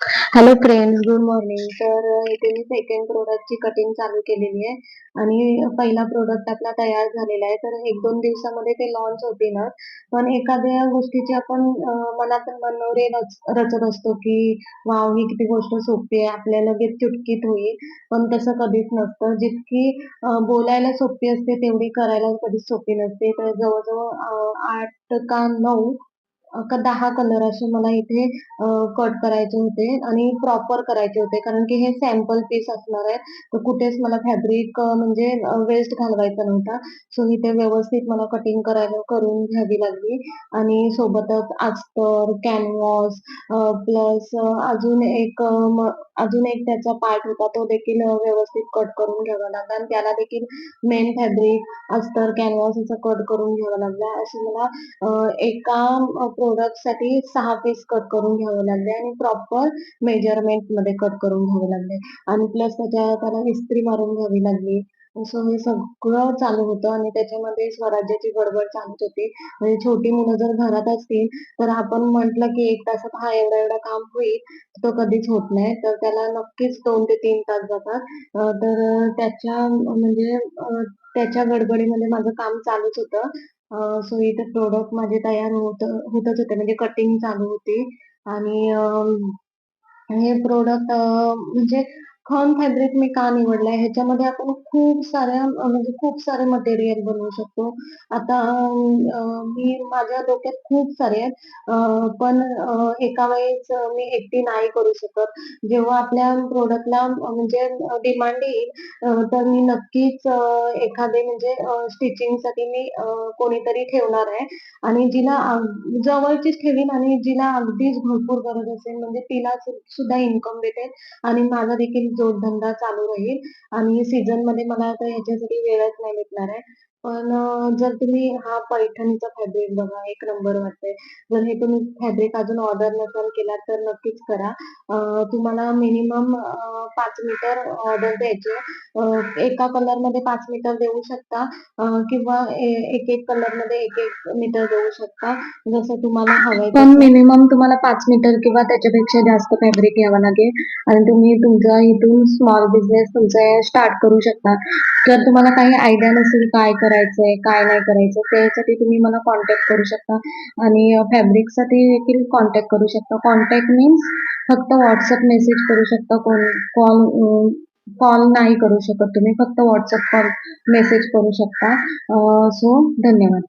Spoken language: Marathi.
Hello friends, good morning. तर इथे मी सेकंड प्रोडक्टची कटिंग चालू केलेली आहे आणि पहिला प्रोडक्ट आपला तयार झालेला आहे. तर 1-2 दिवसामध्ये ते लॉन्च होतीलच. पण एखाद्या गोष्टीची आपण मनात मनोरे रचत असतो, की वाव, ही किती गोष्ट सोपी आहे, आपल्या लगेच चुटकीत होईल. पण तसं कधीच नसतं. जितकी बोलायला सोपी असते, तेवढी करायला कधीच सोपी नसते. तर जवळ-जवळ 8 का 9 का 10 कलर असे मला इथे कट करायचे होते आणि प्रॉपर करायचे होते, कारण की हे सॅम्पल पीस असणार आहे. तर कुठेच मला फॅब्रिक म्हणजे वेस्ट घालवायचा नव्हता. सो इथे व्यवस्थित मला कटिंग करायला करून घ्यावी लागली आणि सोबतच अस्तर, कॅनव्हास प्लस अजून एक त्याचा पार्ट होता, तो देखील व्यवस्थित कट करून घ्यावा लागला आणि त्याला देखील मेन फॅब्रिक, अस्तर, कॅनव्हास याचा कट करून घ्यावा लागला. असे मला एका प्रोडक्टसाठी 6 पीस कट करून घ्यावे लागले आणि प्रॉपर मेजरमेंट मध्ये कट करून घ्यावे लागले आणि प्लस त्याला इस्त्री मारून घ्यावी लागली. सो हे सगळं चालू होतं आणि त्याच्यामध्ये स्वराज्याची गडबड चालूच होती. म्हणजे छोटी मुलं जर घरात असतील तर आपण म्हटलं की 1 तासात हा एवढं काम होईल, तो कधीच होत नाही. तर त्याला नक्कीच 2 ते 3 तास जातात. त्याच्या गडबडीमध्ये माझं काम चालूच होतं. सो इथे प्रोडक्ट माझे तयार होतच होते, म्हणजे कटिंग चालू होती आणि हे प्रोडक्ट म्हणजे खन फॅब्रिक मी का निवडलंय, ह्याच्यामध्ये आपण खूप साऱ्या म्हणजे खूप सारे मटेरियल बनवू शकतो. आता मी माझ्या डोक्यात खूप सारे आहेत. पण एका वेळेस मी एकटी नाही करू शकत. जेव्हा आपल्या प्रोडक्टला म्हणजे डिमांड येईल, तर मी नक्कीच एखादे म्हणजे स्टिचिंगसाठी मी कोणीतरी ठेवणार आहे आणि जवळचीच ठेवीन आणि जिला अगदीच भरपूर गरज असेल, म्हणजे तिला सुद्धा इन्कम भेटेल आणि माझा देखील जोडधंदा चालू राहील आणि सीझनमध्ये मला आता ह्याच्यासाठी वेळच नाही भेटणार आहे. पण जर तुम्ही हा पैठणीचा फॅब्रिक बघा, एक नंबर वाटतंय. जर हे तुम्ही फॅब्रिक अजून ऑर्डर नसाल केला तर नक्कीच करा. तुम्हाला मिनिमम 5 मीटर ऑर्डर द्यायची आहे. एका कलरमध्ये 5 मीटर देऊ शकता किंवा एक-एक कलरमध्ये 1-1 मीटर देऊ शकता, जसं तुम्हाला हवंय पण मिनिमम तुम्हाला 5 मीटर किंवा त्याच्यापेक्षा जास्त फॅब्रिक घ्यावं लागेल आणि तुम्ही तुमचा इथून स्मॉल बिझनेस तुमचा स्टार्ट करू शकता. जर तुम्हाला काही आयडिया नसेल काय करायचंय, काय नाही करायचं, त्यासाठी तुम्ही मला कॉन्टॅक्ट करू शकता आणि फॅब्रिकसाठी देखील कॉन्टॅक्ट करू शकता. कॉन्टॅक्ट मीन्स फक्त WhatsApp मेसेज करू शकता. कॉल कॉल नाही करू शकत तुम्ही, फक्त WhatsApp कॉल मेसेज करू शकता. सो धन्यवाद.